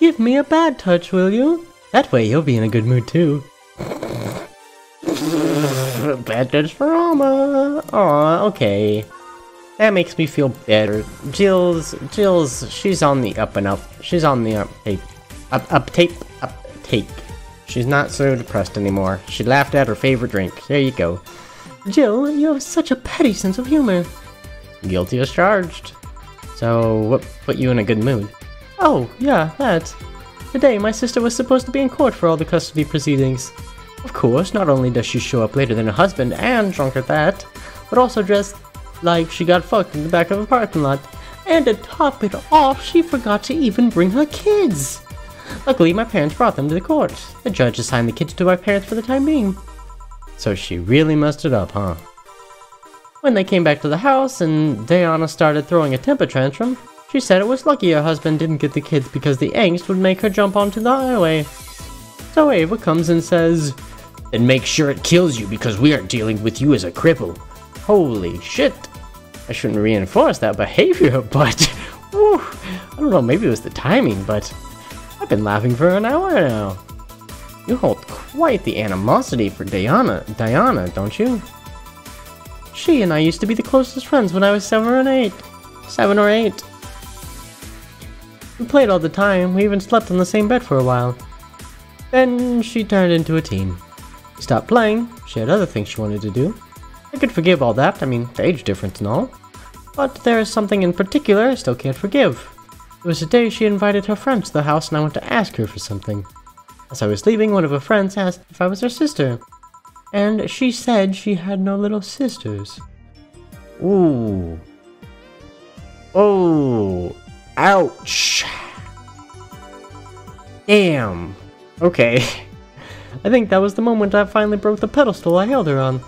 Give me a bad touch, will you? That way you'll be in a good mood too. Bad touch for Alma. Aw, okay. That makes me feel better. Jill's, she's on the up and up. She's on the uptake. She's not so depressed anymore. She laughed at her favorite drink. There you go. Jill, you have such a petty sense of humor. Guilty as charged. So, what put you in a good mood? Oh, yeah, that. Today, my sister was supposed to be in court for all the custody proceedings. Of course, not only does she show up later than her husband, and drunk at that, but also dressed like she got fucked in the back of a parking lot. And to top it off, she forgot to even bring her kids. Luckily, my parents brought them to the court. The judge assigned the kids to my parents for the time being. So she really messed it up, huh? When they came back to the house and Diana started throwing a temper tantrum, she said it was lucky her husband didn't get the kids because the angst would make her jump onto the highway. So Ava comes and says, "Then make sure it kills you because we aren't dealing with you as a cripple." Holy shit. I shouldn't reinforce that behavior, but whew, I don't know, maybe it was the timing, but I've been laughing for an hour now. You hold quite the animosity for Diana, don't you? She and I used to be the closest friends when I was 7 or 8. We played all the time, we even slept on the same bed for a while. Then she turned into a teen. We stopped playing, she had other things she wanted to do. I could forgive all that, I mean, the age difference and all. But there is something in particular I still can't forgive. It was the day she invited her friends to the house and I went to ask her for something. As I was leaving, one of her friends asked if I was her sister. And she said she had no little sisters. Ooh. Oh. Ouch. Damn. Okay. I think that was the moment I finally broke the pedestal I held her on.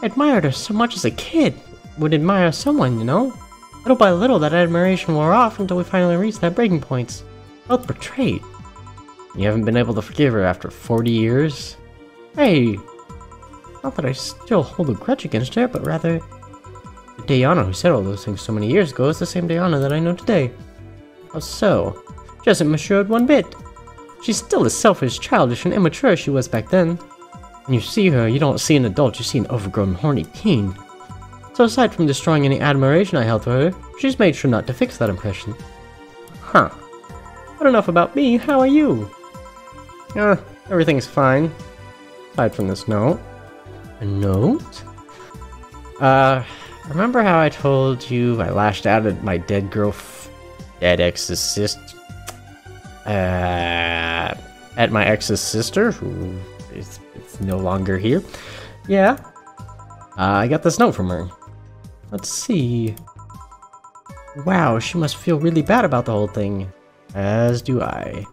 I admired her so much as a kid. Would admire someone, you know? Little by little, that admiration wore off until we finally reached that breaking point. Felt betrayed. You haven't been able to forgive her after 40 years? Hey! Not that I still hold a grudge against her, but rather... the Diana who said all those things so many years ago is the same Diana that I know today. How so? She hasn't matured one bit. She's still as selfish, childish, and immature as she was back then. When you see her, you don't see an adult, you see an overgrown, horny teen. So aside from destroying any admiration I held for her, she's made sure not to fix that impression. Huh. But enough about me, how are you? Everything's fine. Aside from this note. A note? Remember how I told you I lashed out at my dead ex's sister? At my ex's sister, who is no longer here? Yeah. I got this note from her. Let's see. Wow, she must feel really bad about the whole thing. As do I.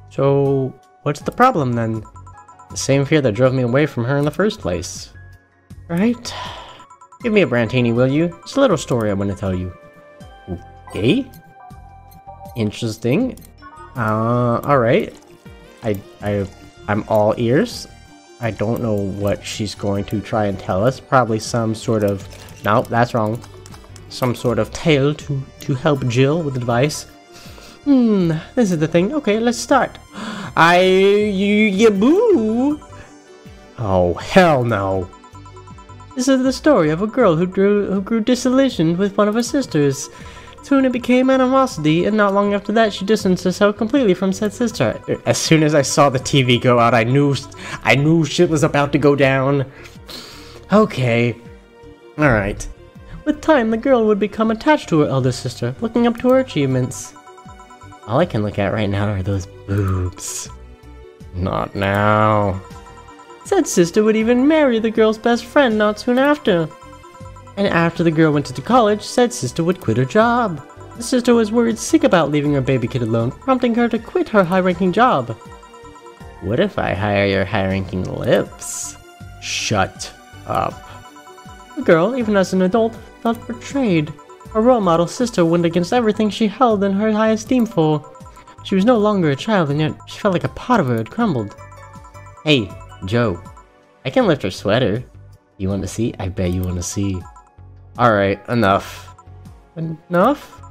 So, what's the problem then? The same fear that drove me away from her in the first place. Right? Give me a Brantini, will you? It's a little story I want to tell you. Okay. Interesting. Alright. I'm all ears. I don't know what she's going to try and tell us. Probably some sort of... Nope, that's wrong. Some sort of tale to help Jill with advice. This is the thing. Okay, let's start. Boo! Oh, hell no. This is the story of a girl who grew disillusioned with one of her sisters. Soon it became animosity, and not long after that she distanced herself completely from said sister. As soon as I saw the TV go out, I knew shit was about to go down. Okay. Alright. With time, the girl would become attached to her elder sister, looking up to her achievements. All I can look at right now are those boobs. Not now. Said sister would even marry the girl's best friend not soon after. And after the girl went to college, said sister would quit her job. The sister was worried sick about leaving her baby kid alone, prompting her to quit her high-ranking job. What if I hire your high-ranking lips? Shut up. The girl, even as an adult, felt betrayed. Her role model sister went against everything she held in her high esteem for. She was no longer a child, and yet she felt like a part of her had crumbled. Hey, Joe, I can lift her sweater. You want to see? I bet you want to see. Alright, enough. Enough?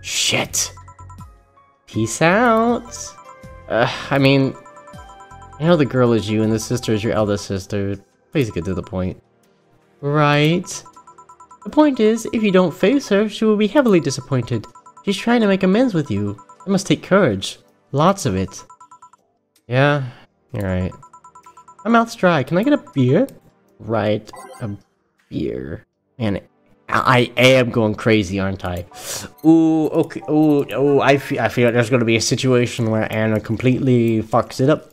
Shit. Peace out. I mean, I know the girl is you and the sister is your eldest sister. Please get to the point. Right. The point is, if you don't face her, she will be heavily disappointed. She's trying to make amends with you. You must take courage. Lots of it. Yeah, you're right. My mouth's dry. Can I get a beer? Right, a beer. Man, I am going crazy, aren't I? Ooh, okay. Ooh, I feel like there's gonna be a situation where Anna completely fucks it up.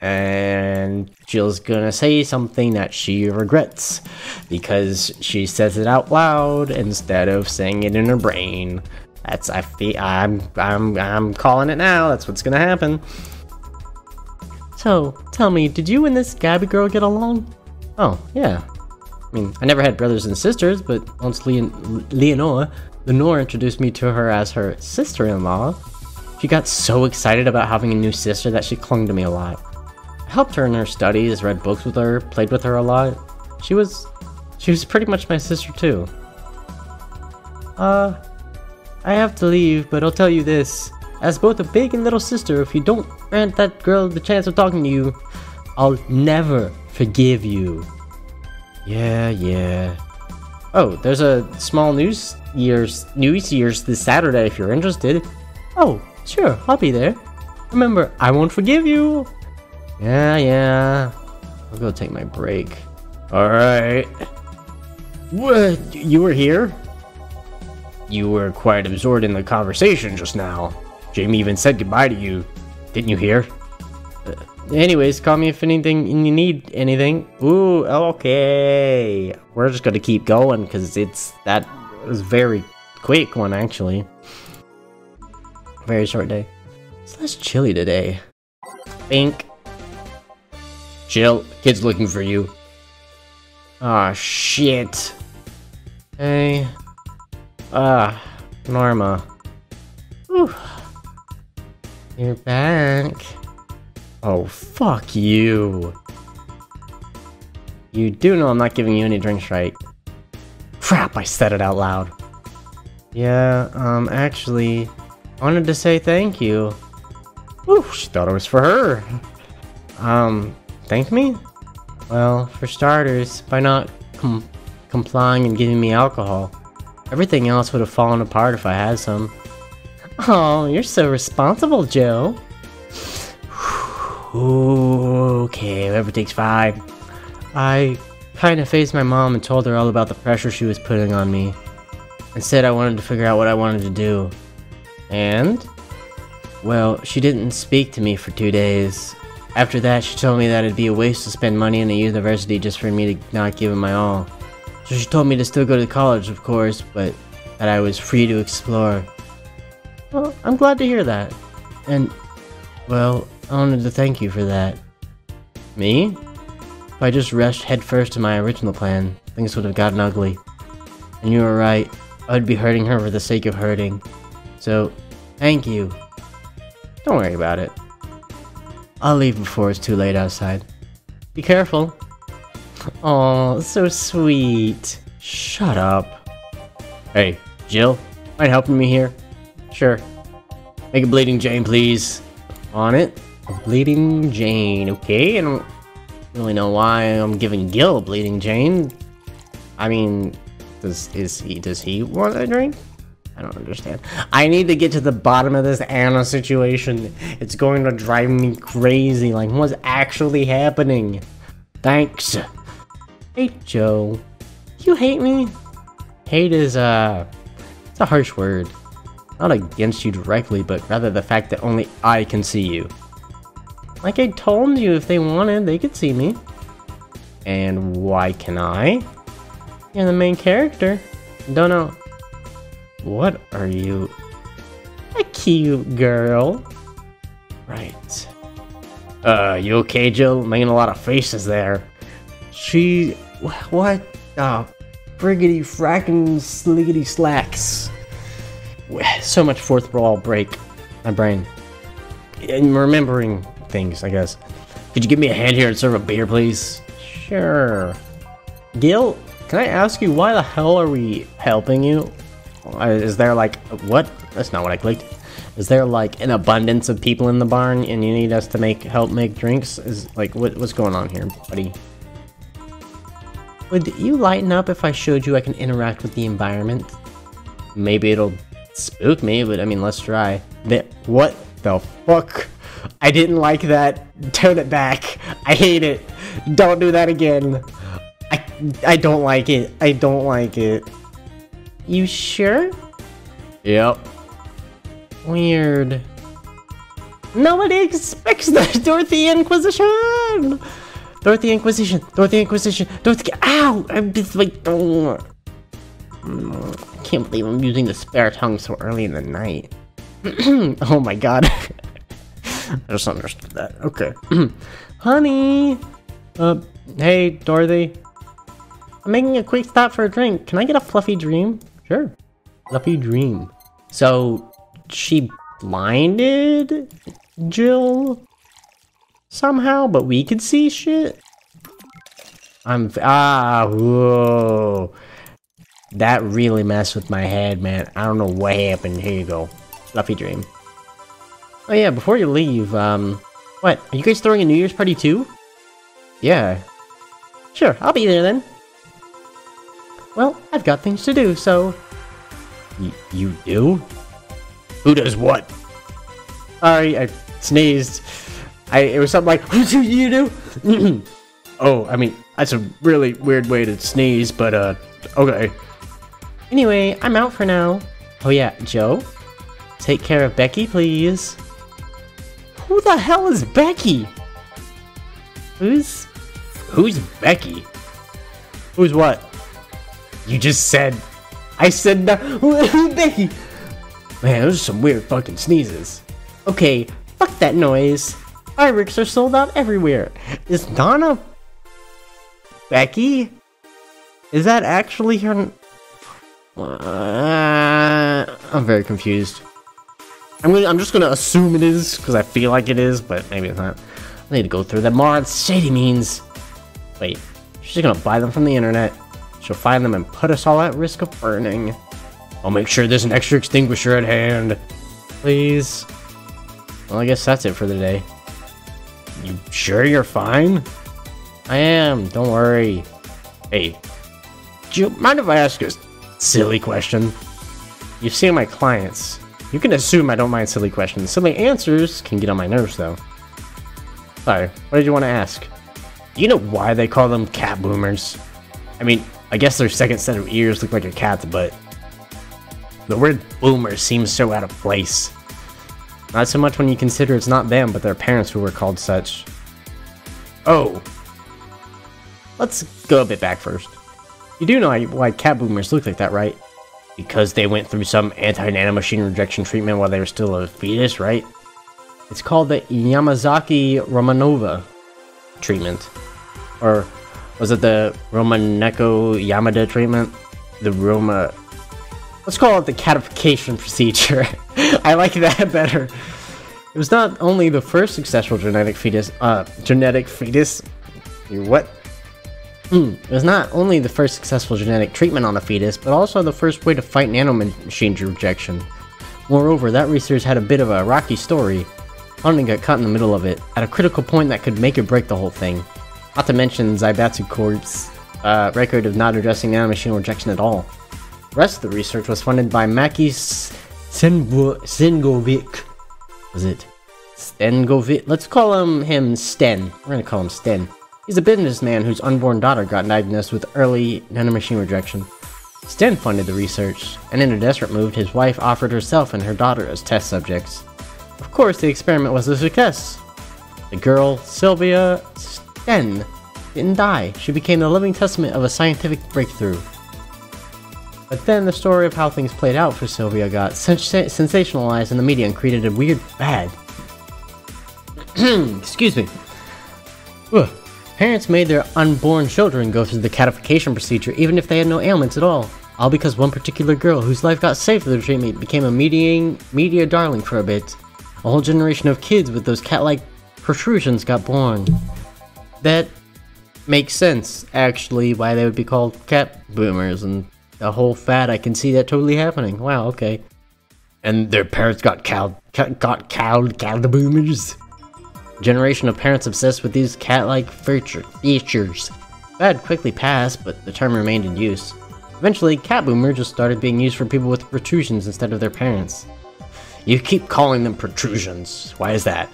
And Jill's gonna say something that she regrets because she says it out loud instead of saying it in her brain. I'm calling it now. That's what's gonna happen. So, tell me, did you and this Gabby girl get along? Oh, yeah. I mean, I never had brothers and sisters, but once Lenore introduced me to her as her sister-in-law, she got so excited about having a new sister that she clung to me a lot. I helped her in her studies, read books with her, played with her a lot. She was pretty much my sister too. I have to leave, but I'll tell you this. As both a big and little sister, if you don't grant that girl the chance of talking to you, I'll never forgive you. Yeah. Oh, there's a small news years this Saturday if you're interested. Oh, sure, I'll be there. Remember, I won't forgive you. Yeah. I'll go take my break. Alright. What? You were here? You were quite absorbed in the conversation just now. Jamie even said goodbye to you. Didn't you hear? Anyways, call me if you need anything. Ooh, okay. We're just gonna keep going because that was very quick one actually. Very short day. It's less chilly today. Bink. Jill, kid's looking for you. Aw, shit. Hey. Norma. Whew. You're back. Oh, fuck you. You do know I'm not giving you any drinks, right? Crap, I said it out loud. Yeah, actually, I wanted to say thank you. Whew, she thought it was for her. Thank me? Well, for starters, by not complying and giving me alcohol. Everything else would have fallen apart if I had some. Oh, you're so responsible, Joe. Okay, whatever takes 5. I kind of faced my mom and told her all about the pressure she was putting on me. Instead, I wanted to figure out what I wanted to do. And? Well, she didn't speak to me for 2 days. After that, she told me that it'd be a waste to spend money in a university just for me to not give it my all. So she told me to still go to college, of course, but that I was free to explore. Well, I'm glad to hear that. And, well, I wanted to thank you for that. Me? If I just rushed headfirst to my original plan, things would have gotten ugly. And you were right, I would be hurting her for the sake of hurting. So, thank you. Don't worry about it. I'll leave before it's too late outside. Be careful. Aw, so sweet. Shut up. Hey, Jill, mind helping me here? Sure. Make a bleeding Jane, please. On it. A bleeding Jane, okay? I don't really know why I'm giving Gil a bleeding Jane. I mean, does he want a drink? I don't understand. I need to get to the bottom of this Anna situation. It's going to drive me crazy. Like, what's actually happening? Thanks. Hey, Joe. You hate me? Hate is, it's a harsh word. Not against you directly, but rather the fact that only I can see you. Like I told you, if they wanted, they could see me. And why can I? You're the main character. Don't know. What are you? A cute girl. Right. You okay, Jill? Making a lot of faces there. What? Friggity frackin' sliggity slacks. So much fourth wall break. My brain. And remembering things, I guess. Could you give me a hand here and serve a beer, please? Sure. Gil, can I ask you, why the hell are we helping you? Is there like, what? That's not what I clicked. Is there like an abundance of people in the barn and you need us to help make drinks? Is like what's going on here, buddy? Would you lighten up if I showed you I can interact with the environment? Maybe it'll spook me, but I mean, let's try. What the fuck? I didn't like that. Turn it back. I hate it. Don't do that again. I don't like it. I don't like it. You sure? Yep. Weird. Nobody expects the Dorothy Inquisition! Dorothy Inquisition! Dorothy Inquisition! Dorothy— Ow! I'm just like— I can't believe I'm using the spare tongue so early in the night. Oh my god. I just understood that. Okay. Honey! Hey, Dorothy. I'm making a quick stop for a drink. Can I get a fluffy dream? Sure. Fluffy dream. So, she blinded Jill somehow, but we could see shit? Whoa. That really messed with my head, man. I don't know what happened. Here you go. Fluffy dream. Oh yeah, before you leave, what? Are you guys throwing a New Year's party too? Yeah. Sure, I'll be there then. Well, I've got things to do, so... You do? Who does what? Sorry, I sneezed. It was something like, what do you do? Oh, I mean, that's a really weird way to sneeze, but, okay. Anyway, I'm out for now. Oh yeah, Joe? Take care of Becky, please. Who the hell is Becky? Who's Becky? Who's what? You just said... I said no. Who's Becky? Man, those are some weird fucking sneezes. Okay, fuck that noise. Fireworks are sold out everywhere. Is Donna... Becky? Is that actually her... I'm very confused. I'm just gonna assume it is, because I feel like it is, but maybe it's not. I need to go through them more and shady means. Wait, she's gonna buy them from the internet. She'll find them and put us all at risk of burning. I'll make sure there's an extra extinguisher at hand. Please. Well, I guess that's it for the day. You sure you're fine? I am, don't worry. Hey, do you mind if I ask a silly question? You've seen my clients. You can assume I don't mind silly questions. Silly answers can get on my nerves, though. Sorry, what did you want to ask? Do you know why they call them cat boomers? I mean, I guess their second set of ears look like a cat's, but the word boomer seems so out of place. Not so much when you consider it's not them, but their parents who were called such. Oh. Let's go a bit back first. You do know why cat boomers look like that, right? Because they went through some anti-nanomachine rejection treatment while they were still a fetus, right? It's called the Yamazaki-Romanova treatment. Or was it the Romaneko-Yamada treatment? Let's call it the catification procedure. I like that better. It was not only the first successful genetic fetus... What? It was not only the first successful genetic treatment on a fetus, but also the first way to fight nanomachine rejection. Moreover, that research had a bit of a rocky story. Funding got caught in the middle of it, at a critical point that could make or break the whole thing. Not to mention Zaibatsu Corp's record of not addressing nanomachine rejection at all. The rest of the research was funded by Maki Sengovic. Was it Stengovic? Let's call him Sten. We're gonna call him Sten. He's a businessman whose unborn daughter got diagnosed with early nanomachine rejection. Sten funded the research, and in a desperate move, his wife offered herself and her daughter as test subjects. Of course, the experiment was a success. The girl, Sylvia Sten, didn't die. She became the living testament of a scientific breakthrough. But then the story of how things played out for Sylvia got sensationalized in the media and created a weird fad. Excuse me. Ugh. Parents made their unborn children go through the catification procedure even if they had no ailments at all because one particular girl whose life got saved through the treatment became a media darling for a bit. A whole generation of kids with those cat-like protrusions got born. That makes sense, actually, why they would be called cat boomers, and the whole fad, I can see that totally happening. Wow, okay. and their parents got cow boomers. Generation of parents obsessed with these cat-like features. Fad quickly passed, but the term remained in use. Eventually, cat boomer just started being used for people with protrusions instead of their parents. You keep calling them protrusions. Why is that?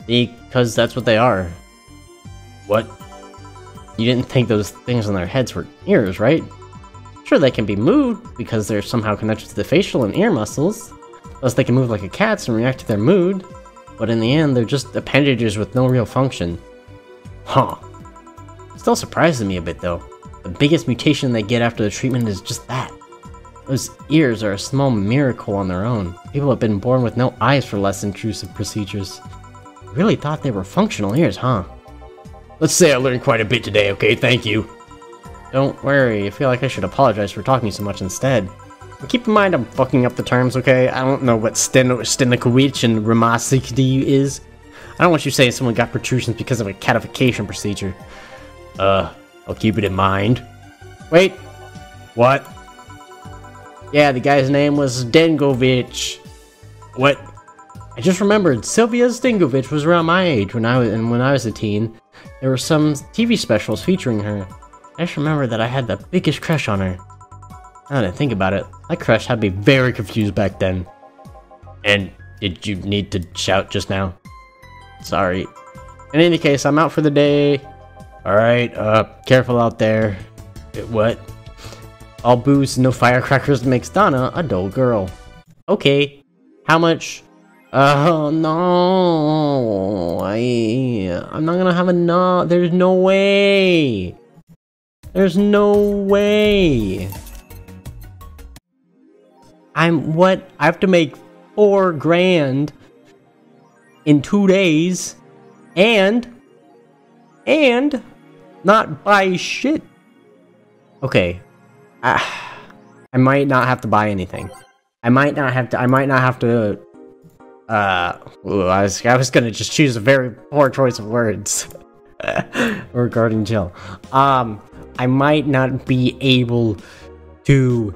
Because that's what they are. What? You didn't think those things on their heads were ears, right? Sure, they can be moved because they're somehow connected to the facial and ear muscles. Plus, they can move like a cat's and react to their mood. But in the end, they're just appendages with no real function. Huh. Still surprises me a bit, though. The biggest mutation they get after the treatment is just that. Those ears are a small miracle on their own. People have been born with no eyes for less intrusive procedures. I really thought they were functional ears, huh? Let's say I learned quite a bit today, okay? Thank you. Don't worry, I feel like I should apologize for talking so much instead. And keep in mind I'm fucking up the terms, okay? I don't know what Stenokowicz and Ramasikhdi is. I don't want you saying someone got protrusions because of a catification procedure. I'll keep it in mind. Wait. What? Yeah, the guy's name was Stenkovich. What? I just remembered, Sylvia Stenkovich was around my age when I was a teen. There were some TV specials featuring her. I just remember that I had the biggest crush on her. Now that I think about it, that crush had me very confused back then. And did you need to shout just now? Sorry. In any case, I'm out for the day. Alright, careful out there. What? All booze and no firecrackers makes Donna a dull girl. Okay. How much? Oh no. I'm not gonna have enough. There's no way. There's no way. I have to make 4 grand in 2 days and not buy shit. Okay. I might not have to buy anything. I might not have to I was gonna just choose a very poor choice of words regarding Jill. I might not be able to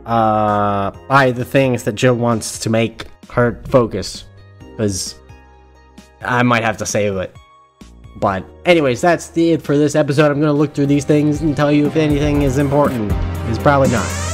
buy the things that Jill wants to make her focus, because I might have to save it. But anyways, that's it for this episode. I'm gonna look through these things and tell you if anything is important. It's probably not.